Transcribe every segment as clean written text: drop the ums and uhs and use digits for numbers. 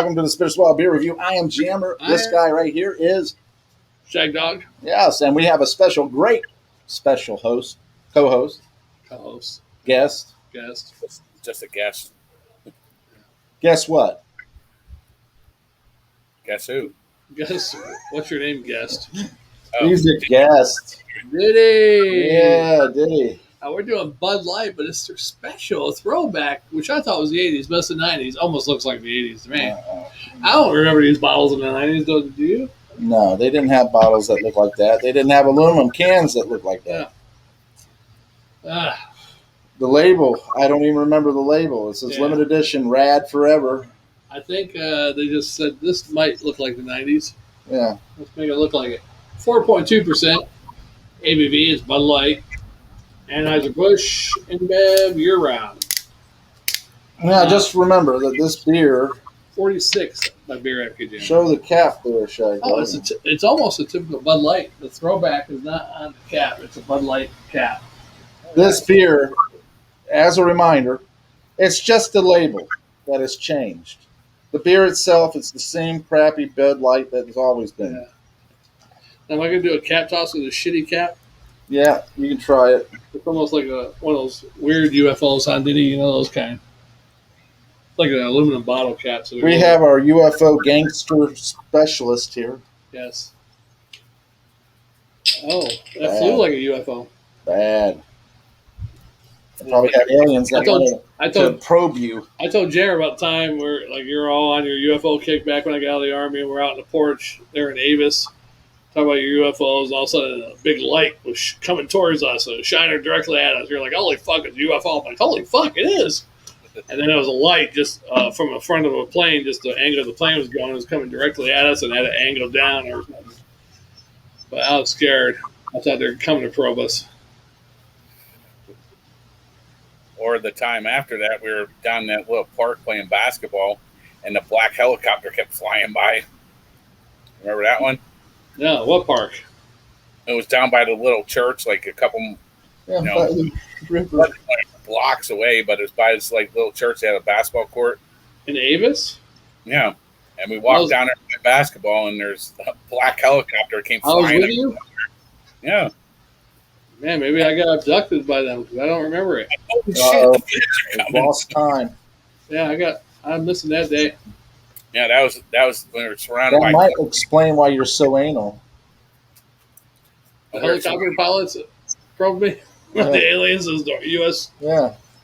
Welcome to the Spitter Swallow Beer Review. I am Jammer. This guy right here is Shagdog. Yes, and we have a great special host, co-host, guest. Just a guess. Guess what? Guess who? Guess what's your name, guest? He's a guest. Did he? Yeah, did he? We're doing Bud Light, but it's their special throwback, which I thought was the 80s, but it's the 90s. Almost looks like the 80s to me. I don't remember these bottles in the 90s, do you? No, they didn't have bottles that look like that. They didn't have aluminum cans that look like that. Yeah. The label, I don't even remember the label. It says limited edition, rad forever. I think they just said this might look like the 90s. Yeah. Let's make it look like it. 4.2% ABV is Bud Light. Anheuser-Busch InBev year-round. Yeah, just remember that this beer... 46 by Beer FKJ. Show the cap there, Shaggy. Oh, it's almost a typical Bud Light. The throwback is not on the cap. It's a Bud Light cap. This beer, as a reminder, it's just the label that has changed. The beer itself, it's the same crappy Bud Light that has always been. Yeah. Now, am I going to do a cap toss with a shitty cap? Yeah, you can try it. It's almost like one of those weird UFOs on Diddy, you know, those kind. Like an aluminum bottle cap. So we have our UFO gangster specialist here. Yes. Oh, that flew like a UFO. Bad. They probably have aliens that wanted to probe you. I told Jared about the time where like you're all on your UFO kick back when I got out of the Army and we're out on the porch there in Avis. Talking about your UFOs, and all of a sudden a big light was coming towards us, and shining directly at us. You're like, holy fuck, it's a UFO. I'm like, holy fuck, it is. And then there was a light just from the front of a plane, just the angle the plane was going, it was coming directly at us and had it angled down or something. But I was scared. I thought they were coming to probe us. Or the time after that, we were down in that little park playing basketball, and the black helicopter kept flying by. Remember that one? No, what park? It was down by the little church, like a couple, blocks away, but it was by this like little church. They had a basketball court. In Avis? Yeah. And we walked down there to play basketball, and there's a black helicopter came flying. I was with you? Yeah. Man, maybe I got abducted by them because I don't remember it. Oh, shit. Lost time. Yeah, I'm missing that day. Yeah, that was when we were surrounded by... That might explain why you're so anal. The helicopter pilots probed me. Yeah. The aliens is the U.S.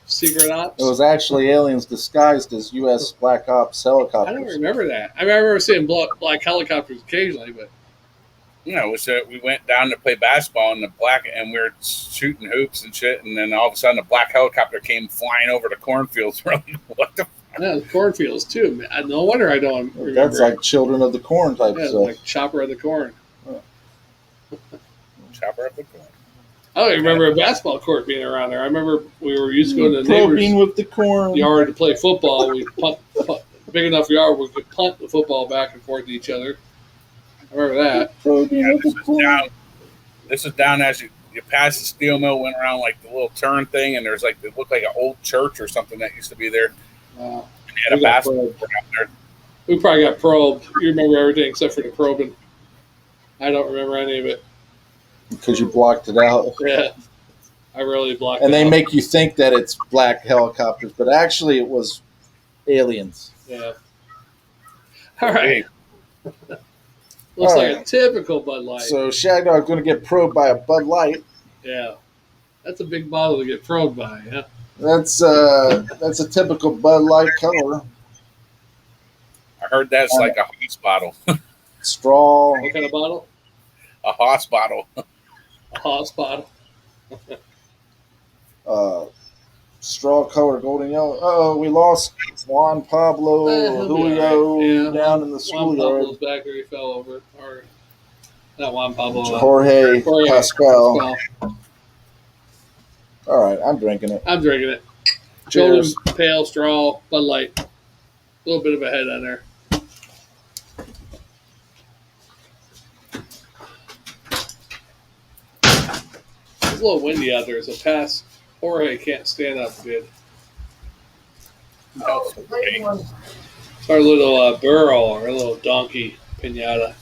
secret ops. It was actually aliens disguised as U.S. Black Ops helicopters. I don't remember that. I remember seeing black helicopters occasionally, but... You know, we went down to play basketball and we were shooting hoops and shit, and then all of a sudden a black helicopter came flying over the cornfields. What the fuck? Yeah, the cornfields too. Man, no wonder I don't remember. That's like Children of the Corn type stuff. Like Chopper of the Corn. Chopper of the Corn. I don't even remember a basketball court being around there. I remember we used to go to the neighbor's with the corn yard to play football. We punt big enough yard we could punt the football back and forth to each other. I remember that. This is down as you pass the steel mill, went around like the little turn thing, and there's like it looked like an old church or something that used to be there. Wow. And they had a basketball court out there. We probably got probed. You remember everything except for the probing. I don't remember any of it. Because you blocked it out. Yeah. I really blocked it out. And they make you think that it's black helicopters, but actually it was aliens. Yeah. All right. Looks like a typical Bud Light. So Shagdog's going to get probed by a Bud Light. Yeah. That's a big bottle to get probed by, yeah. That's a typical Bud Light color. I heard that's like a Haas bottle. Straw. What kind of bottle? A Haas bottle. A Haas bottle. Straw color, golden yellow. Oh, we lost Juan Pablo Julio down in the schoolyard. Juan Pablo's back there. He fell over. Or not Juan Pablo. Jorge Pascal. All right, I'm drinking it. I'm drinking it. Cheers. Golden pale straw Bud Light. A little bit of a head on there. It's a little windy out there. It's a pass. Jorge can't stand up good. It's our little burro, our little donkey pinata.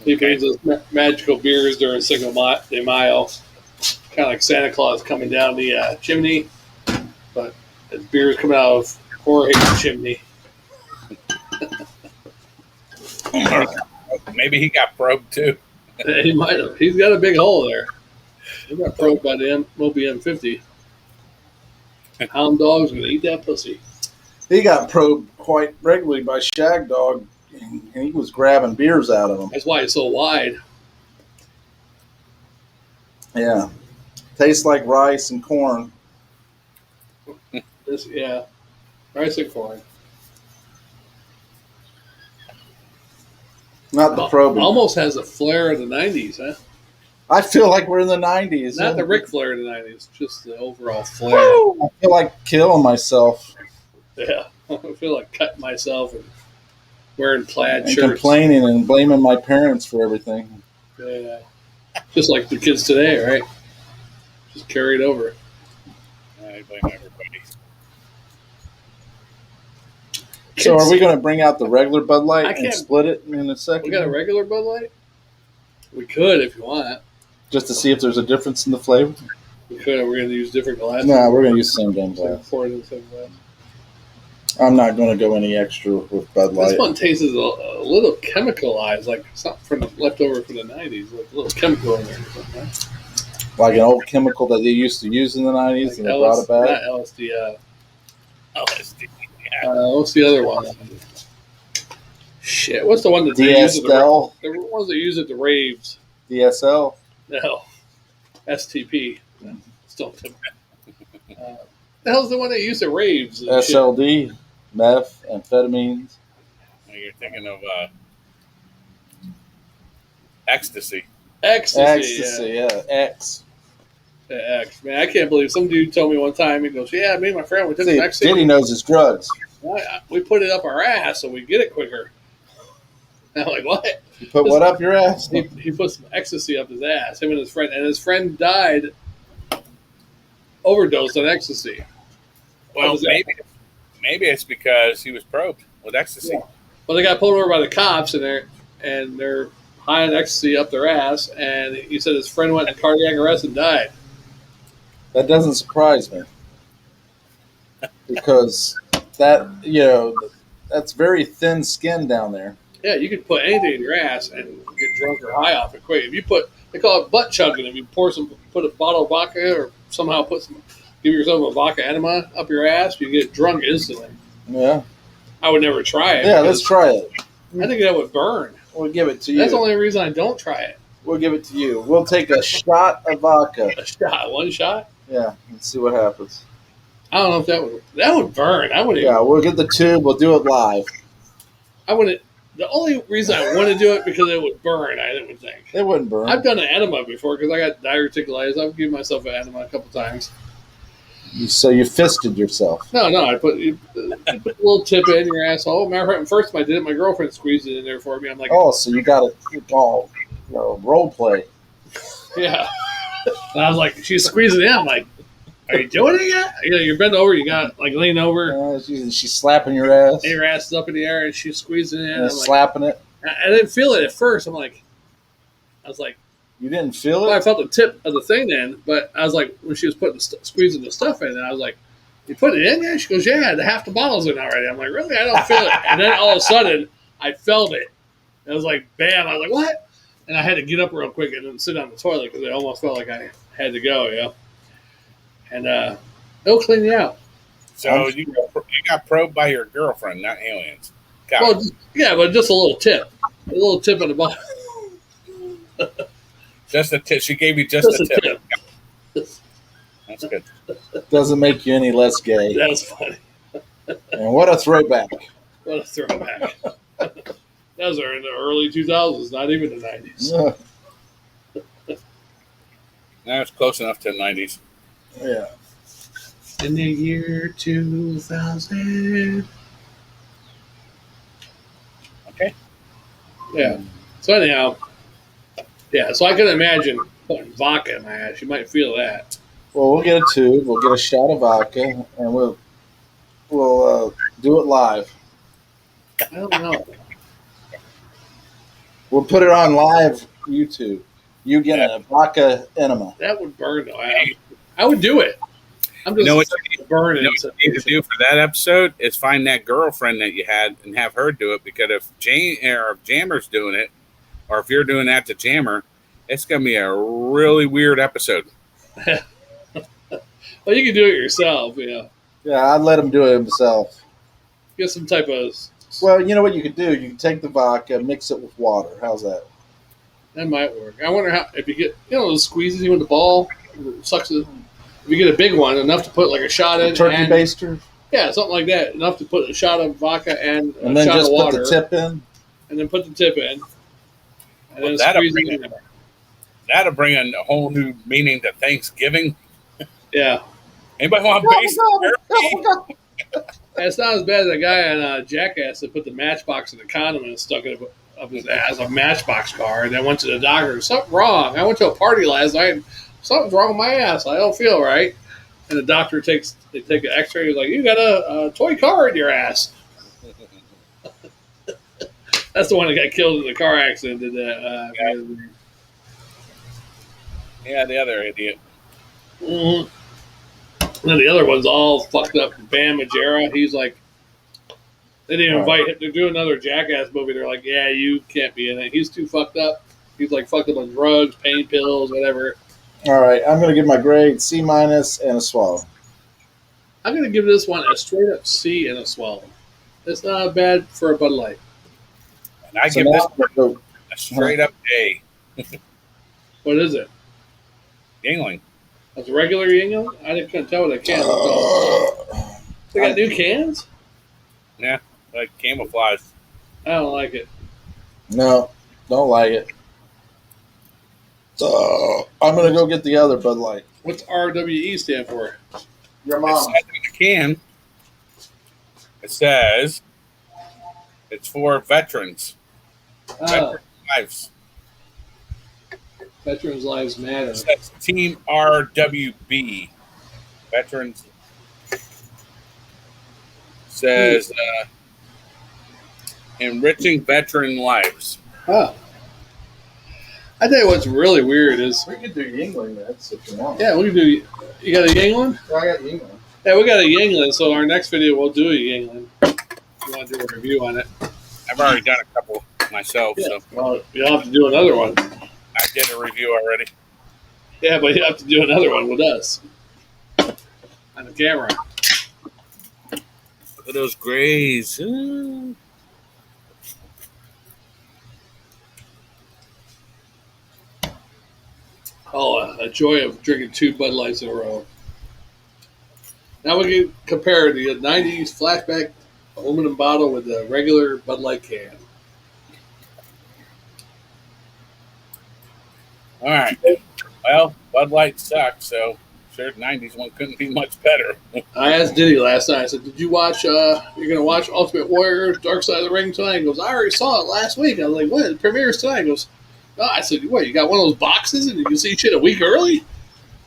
He brings us magical beers during Cinco de Mayo. Kind of like Santa Claus coming down the chimney, but his beers coming out of Jorge's chimney. Maybe he got probed too. He might have. He's got a big hole there. He got probed by the Moby M50. Hound dog's gonna eat that pussy. He got probed quite regularly by Shagdog, and he was grabbing beers out of him. That's why it's so wide. Yeah. Tastes like rice and corn. Yeah. Rice and corn. Not the probing. Almost has a flair of the 90s, huh? I feel like we're in the 90s. Not the Ric Flair of the 90s, just the overall flair. Woo! I feel like killing myself. Yeah. I feel like cutting myself and wearing plaid and shirts. Complaining and blaming my parents for everything. Yeah. Just like the kids today, right? Just carry it over. I blame everybody. So are we going to bring out the regular Bud Light I and can't- split it in a second? We got a regular Bud Light? We could if you want. Just to see if there's a difference in the flavor? We could. We're going to use different glasses. No, we're going to use the same damn glass. Pour it in the same glass. I'm not going to go any extra with Bud Light. This one tastes a little chemicalized, like something from the leftover from the 90s, like a little chemical in there or something. Right? Like an old chemical that they used to use in the 90s Like and they brought it back? Not LSD. LSD. Yeah. What's the other one? Shit, what's the one that they use at DSL? the ones that use at the raves? DSL? No. STP. Still. The hell's the one that used at raves? And shit? SLD? Meth? Amphetamines? You're thinking of ecstasy. Ecstasy. Yeah. X. Yeah, X. Man, I can't believe some dude told me one time, he goes, yeah, me and my friend, we took See, some ecstasy. Diddy knows his drugs. We put it up our ass so we get it quicker. And I'm like, what? You put what up your ass? He put some ecstasy up his ass, him and his friend died overdosed on ecstasy. Well, maybe it's because he was probed with ecstasy. Yeah. Well, they got pulled over by the cops, and they're high on ecstasy up their ass, and he said his friend went in cardiac arrest and died. That doesn't surprise me. Because that's very thin skin down there. Yeah, you could put anything in your ass and get drunk or high off it quick. If you they call it butt chugging. If you put a bottle of vodka or somehow give yourself a vodka enema up your ass, you get drunk instantly. Yeah. I would never try it. Yeah, let's try it. I think that would burn. We'll give it to you. That's the only reason I don't try it. We'll give it to you. We'll take a shot of vodka. A shot, one shot. Yeah, and see what happens. I don't know if that would burn. I wouldn't. Yeah, we'll get the tube. We'll do it live. I wouldn't. The only reason I want to do it because it would burn. I would think. It wouldn't burn. I've done an enema before because I got diverticulitis. I've given myself an enema a couple times. So you fisted yourself. No, I put a little tip in your asshole. Matter of fact, first time I did it, my girlfriend squeezed it in there for me. I'm like, oh, so you got it all role play. Yeah. And I was like, she's squeezing it in. I'm like, are you doing it yet? You're bent over. You got like lean over. She's slapping your ass. And your ass is up in the air, and she's squeezing it in. And slapping it. I didn't feel it at first. I was like, you didn't feel it? well, I felt the tip of the thing then, but I was like, when she was squeezing the stuff in, and I was like, you put it in? Yeah. She goes, yeah, half the bottle's in already. I'm like, really? I don't feel it. And then all of a sudden, I felt it. And I was like, bam. I was like, what? And I had to get up real quick and then sit on the toilet because I almost felt like I had to go, And it'll clean you out. So you got probed by your girlfriend, not aliens. Well, but just a little tip. A little tip on the bottom. Just a tip. She gave you just a tip. That's good. Doesn't make you any less gay. That's funny. And what a throwback. What a throwback. Those are in the early 2000s, not even the 90s. Now it's close enough to the 90s. Yeah. In the year 2000. Okay. Yeah. So anyhow, so I can imagine putting vodka in my ass. You might feel that. Well, we'll get a tube. We'll get a shot of vodka, and we'll we'll do it live. I don't know. We'll put it on live YouTube. You get a vodka enema. That would burn though. I would do it. I'm just You know what burning. what you need to do for that episode is find that girlfriend that you had and have her do it, because if Jammer's doing it, or if you're doing that to Jammer, it's going to be a really weird episode. Well, you can do it yourself. Yeah, I'd let him do it himself. Get some type of. Well, you know what you could do? You can take the vodka, mix it with water. How's that? That might work. I wonder how if you get those squeezes you with the ball, sucks it. If you get a big one, enough to put like a shot in. Turkey baster? Yeah, something like that. Enough to put a shot of vodka and a then shot just of water. put the tip in? And then put the tip in. And then that'll bring in a whole new meaning to Thanksgiving. Yeah. Anybody want base turkey? It's not as bad as a guy on Jackass that put the matchbox in the condom and stuck it up his ass, a matchbox car, and then went to the doctor. Something wrong. I went to a party last night. Something's wrong with my ass. I don't feel right. And the doctor they take an X-ray. He's like, "You got a toy car in your ass." That's the one that got killed in the car accident. Did that? Yeah, the other idiot. Mm-hmm. And then the other one's all fucked up. Bam Margera. He's like, they didn't invite him to do another Jackass movie. They're like, yeah, you can't be in it. He's too fucked up. He's like fucked up on drugs, pain pills, whatever. All right, I'm going to give my grade C- and a swallow. I'm going to give this one a straight up C and a swallow. It's not bad for a Bud Light. And I give this one a straight up A. What is it? Yingling. That's a regular Yingling? I couldn't tell what a can was. They got new cans? Yeah, like camouflage. I don't like it. No, don't like it. So I'm going to go get the other Bud Light. What's RWE stand for? Your mom. It says in the can, it says it's for veterans. Veterans lives. Veterans Lives Matter. It says Team RWB. Veterans. Says enriching veteran lives. Oh. I tell you what's really weird is... We could do Yingling, that's if you want. Yeah, we can do... You got a Yingling? Yeah, I got Yingling. Yeah, we got a Yingling, so our next video we'll do a Yingling. You want to do a review on it? I've already done a couple myself, Yeah. so Well, you'll have to do another one. I did a review already. Yeah, but you have to do another one with us. On the camera. Look at those grays. Ooh. Oh, a joy of drinking 2 Bud Lights in a row. Now we can compare the 90s flashback aluminum bottle with the regular Bud Light can. All right. Well, Bud Light sucks, so sure, the 90s one couldn't be much better. I asked Diddy last night, I said, did you watch, you're going to watch Ultimate Warrior, Dark Side of the Ring tonight? He goes, I already saw it last week. I was like, what? It premieres tonight. He goes, oh. I said, what, you got one of those boxes and you can see shit a week early?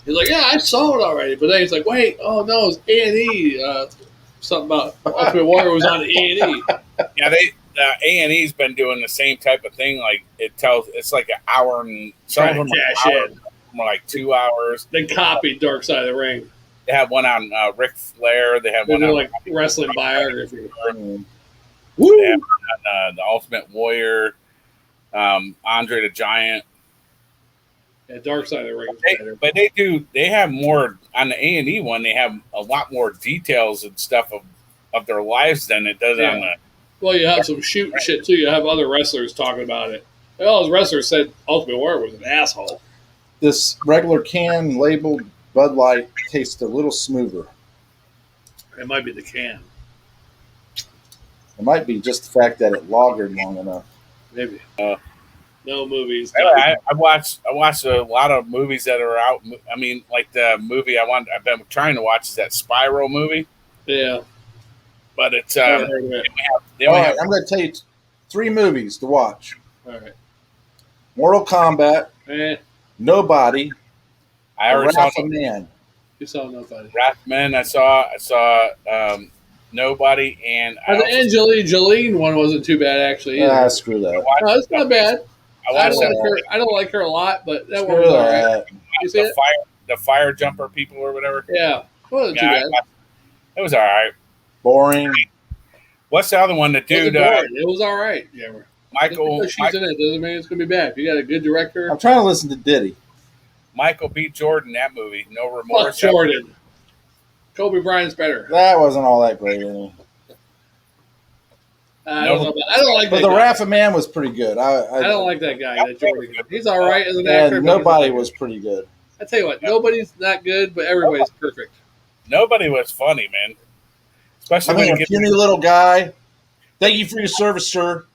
He's like, yeah, I saw it already. But then he's like, wait, oh no, it's A&E. Something about Ultimate Warrior was on A&E. Yeah, A&E's been doing the same type of thing. Like it's like an hour and some of them are more like 2 hours. They copied Dark Side of the Ring. They had one on Ric Flair. They had one on like wrestling biography. Woo! They had one on the Ultimate Warrior, Andre the Giant. Yeah, Dark Side of the Ring. But they have more on the A&E one. They have a lot more details and stuff of their lives than it does on the. Well, you have some shooting shit too. You have other wrestlers talking about it. All those wrestlers said Ultimate Warrior was an asshole. This regular can labeled Bud Light tastes a little smoother. It might be the can. It might be just the fact that it lagered long enough. Maybe. No movies. I watched a lot of movies that are out. I mean, like the movie I've been trying to watch is that Spiral movie. Yeah. But it's All right, I'm going to tell you 3 movies to watch. All right. Mortal Kombat. Nobody. I already saw Man. You saw Nobody. Wrath of Man. I saw Nobody, and The Jolene one wasn't too bad actually. Ah, screw that. No, it's not bad. I I watched don't like her. I don't like her a lot, but that one Screw was all right. that. You see it? the fire jumper people or whatever. Yeah, it wasn't too bad. It was all right. Boring. What's the other one? The dude, it was all right. Jammer. Michael. Just because she's in it doesn't mean it's going to be bad. If you got a good director, I'm trying to listen to Diddy. Michael B. Jordan. That movie, No fuck Remorse. Jordan. Kobe Bryant's better. That wasn't all that great anyway. I don't like But that the guy. Rafa Man was pretty good. I don't like that guy, that Jordan. He's all right as an and actor. nobody was pretty good. I tell you what, nobody's not good, but everybody's perfect. Nobody was funny, man. Especially I when mean, you a puny little guy. Thank you for your service, sir.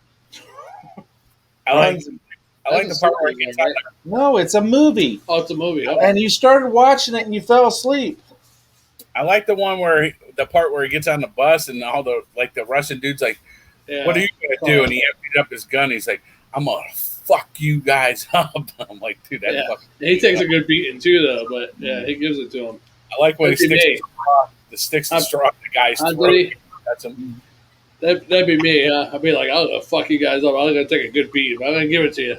I like the part where he gets out. No, it's a movie. Oh, it's a movie. Oh. And you started watching it and you fell asleep. I like the one where the part where he gets on the bus and all the Russian dude's like, Yeah. "What are you gonna do?" And he emptied up his gun. He's like, "I'm gonna fuck you guys up." I'm like, dude, that's fucking. He takes a good beating too, though. But yeah, he gives it to him. I like when he That'd be sticks the straw in the guy's throat. Anthony, That's him. that'd be me. I'd be like, I'm gonna fuck you guys up. I'm gonna take a good beating. I'm gonna give it to you.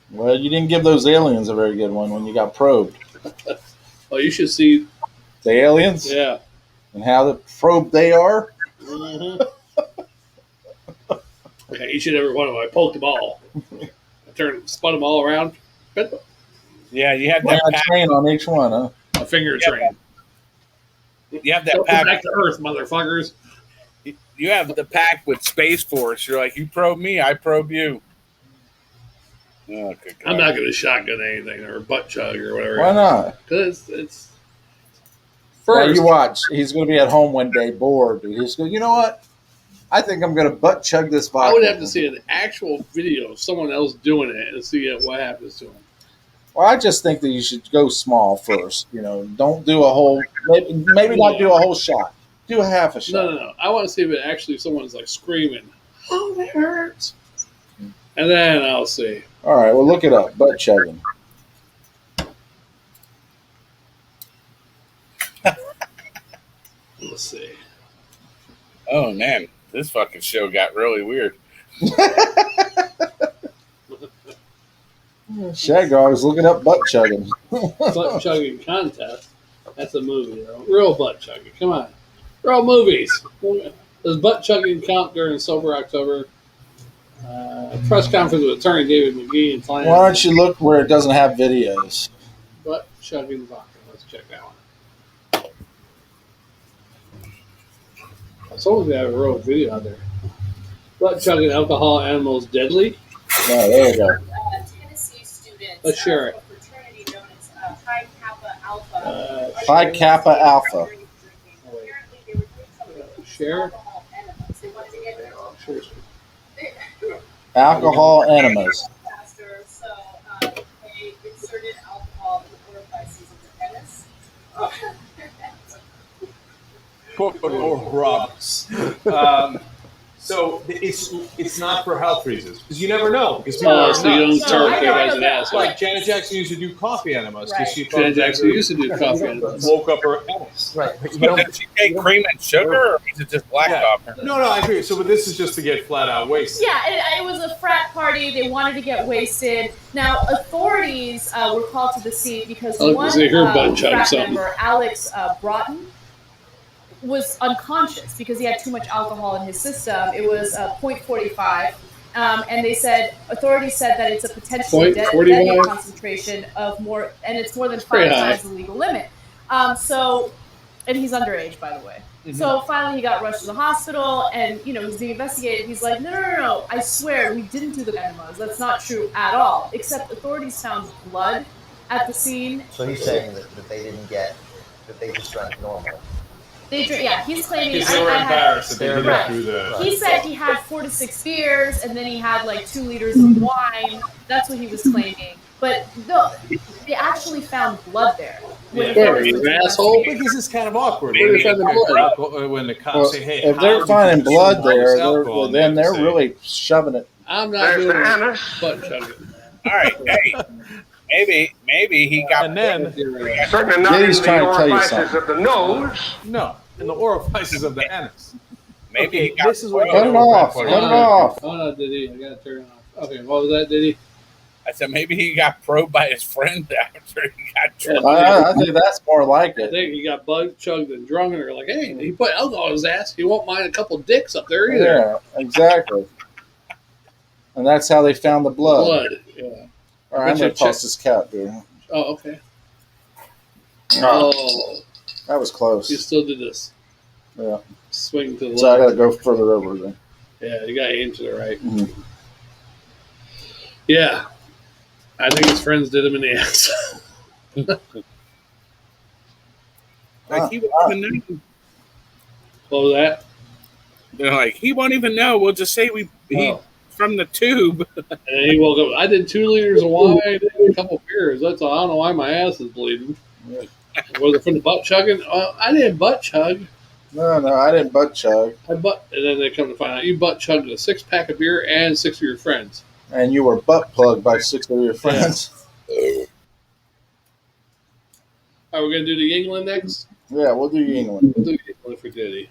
Well, you didn't give those aliens a very good one when you got probed. Oh, you should see. The aliens? Yeah. And how probed they are? Mm-hmm. Okay, each and every one of them. I poked them all. I spun them all around. Yeah, you have Why that not pack. train on each one, huh? A finger train. You have that Go pack. back to Earth, motherfuckers. You have the pack with Space Force. You're like, you probe me, I probe you. Oh, good God. I'm not going to shotgun anything or butt chug or whatever. Why not? Because it's Well, first. you watch. He's going to be at home one day bored. Dude. He's going, you know what? I think I'm going to butt chug this vodka. I would have to see an actual video of someone else doing it and see what happens to them. Well, I just think that you should go small first. You know, don't do a whole. Maybe not do a whole shot. Do a half a shot. No. I want to see if it actually someone's like screaming, "Oh, that hurts," and then I'll see. All right. Well, look it up. Butt chugging. Let's see. Oh, man. This fucking show got really weird. Shagdog was looking up butt chugging. Butt chugging contest. That's a movie, though. Real butt chugging. Come on. Real movies. Does butt chugging count during Sober October? Press conference with attorney David McGee and client. Why don't you look where it doesn't have videos? Butt chugging vodka. Let's check that one. Someone's got a real video out there. Butt chugging alcohol animals deadly. No, there you go. Tennessee students. Let's share it. A fraternity known as Phi Kappa Alpha. Phi Kappa Alpha. Apparently, they were doing something with Share. alcohol enemas. They wanted to get Sure. Alcohol enemas. faster, so they inserted alcohol in the orifices of the penis. Or Robs. So it's not for health reasons because you never know because people are So you don't nuts. turn I big know as an that. asshole. Like Janet Jackson used to do coffee enemas because she thought Janet Jackson that used to do coffee enemas. woke up her penis. Right, but you So don't. did she take cream and sugar, or is it just black Yeah. coffee? No, I agree. So, but this is just to get flat out wasted. Yeah, it was a frat party. They wanted to get wasted. Now, authorities were called to the scene because I like to one see her butt chug frat something. member, Alex Broughton, was unconscious because he had too much alcohol in his system. It was 0.45. And they said, authorities said that it's a potentially deadly 0.45? concentration of more, and it's more than Pretty 5 high. times the legal limit. And he's underage, by the way. Mm-hmm. So finally, he got rushed to the hospital, and he's being investigated. He's like, no, I swear we didn't do the enemas. That's not true at all. Except authorities found blood at the scene. So he's saying that they didn't get, that they just drank normal. He's claiming Because they were embarrassed that they They're didn't right. do the. He said he had 4 to 6 beers, and then he had like 2 liters of wine. That's what he was claiming. But no, they actually found blood there. When Where, he's an asshole? But this is kind of awkward. Where they find the blood? When the cops Well, say, "Hey, if how they're did finding you blood consume all this there, alcohol?" And they then have to they're say, really shoving it. I'm not doing butt chugging. All right, hey, maybe he got. And then Certainly not Diddy's in the trying to tell you orifices something. of the nose. no. in the orifices of the anus. Maybe Okay, he got this is what Cut it the off. part Cut is. it off. Oh no, did he? I gotta turn it off. Okay, what was that? Did he? I said maybe he got probed by his friend after he got drunk. I think that's more like I it. think he got bug chugged and drunk, and they're like, "Hey, he put alcohol in his ass. He won't mind a couple dicks up there either." Yeah, exactly. And that's how they found the blood. Yeah. All right, I'm going to toss this cat, dude. Oh, okay. Oh, Oh, that was you close. still did this. Yeah. Swing to the So I left. got to go further over then. Yeah, you got to aim to the right. Mhm. Yeah. I think his friends did him in the ass. Like he won't even know. What was that? They're like, he won't even know. We'll just say he Oh. from the tube. And he woke up. I did 2 liters of wine and a couple beers. That's all. I don't know why my ass is bleeding. Yeah. Was it from the butt chugging? I didn't butt chug. No, I didn't butt chug. And then they come to find out you butt chugged a 6-pack of beer and 6 of your friends. And you were butt plugged by 6 of your friends. All right, we're going to do the England next. Yeah, we'll do England. We'll do England for Diddy.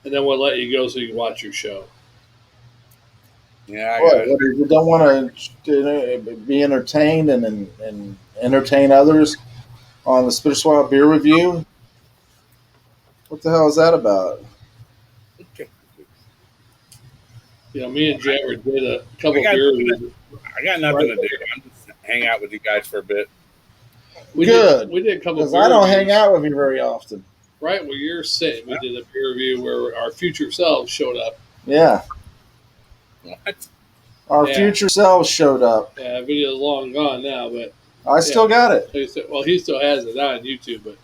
And then we'll let you go so you can watch your show. Yeah, I What, got it. you don't want to be entertained and entertain others on the Spit Swab beer review? What the hell is that about? You know, me and Jammer did a couple I got- beer reviews. I got nothing to do. I'm just hang out with you guys for a bit. Good. We did a couple Because beer I don't reviews. hang out with you very often. Right where you're sitting, we did a beer review where our future selves showed up. Yeah. What? Our Yeah. future selves showed up. Yeah, video's long gone now, but I still got it. he still has it not on YouTube, but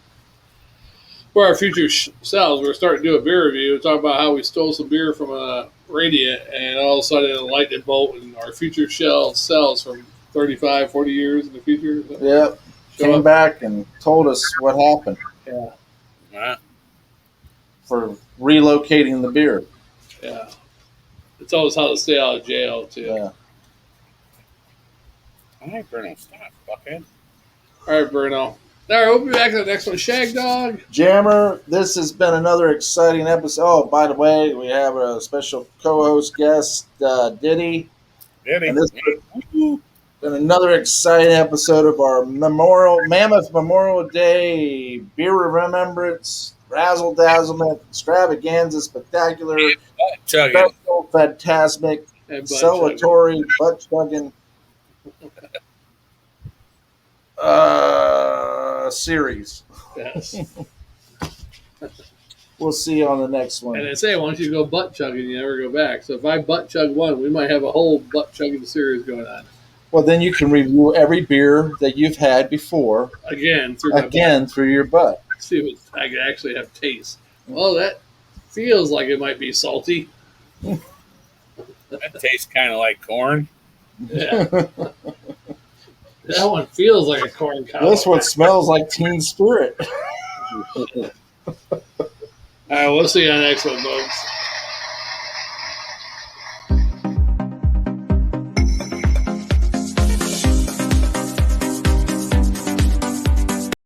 for our future selves, we're starting to do a beer review, talk about how we stole some beer from a Radiant, and all of a sudden a lightning bolt, and our future selves from 35, 40 years in the future. Yep. Show Came up. back and told us what happened Yeah, What? for relocating the beer. yeah. It told us how to stay out of jail, too. Yeah. All right, Bruno, stop, fuckhead. All right, Bruno. All right, we'll be back to the next one. Shagdog. Jammer, this has been another exciting episode. Oh, by the way, we have a special co-host guest, Diddy. Did he? And this has been another exciting episode of our Mammoth Memorial Day Beer Remembrance, Razzle Dazzlement, Extravaganza, Spectacular, Chugging. Special, Fantasmic, And Bud Chugging. Celebratory, Butt Chugging series. Yes. We'll see you on the next one. And they say once you go butt chugging, you never go back. So if I butt chug one, we might have a whole butt chugging series going on. Well, then you can review every beer that you've had before Again, through my again through your butt. butt. See if I can actually have taste. Well, that feels like it might be salty. That tastes kind of like corn. Yeah. That one feels like a corn cob. This one smells like Teen Spirit. All right, we'll see you on the next one, folks.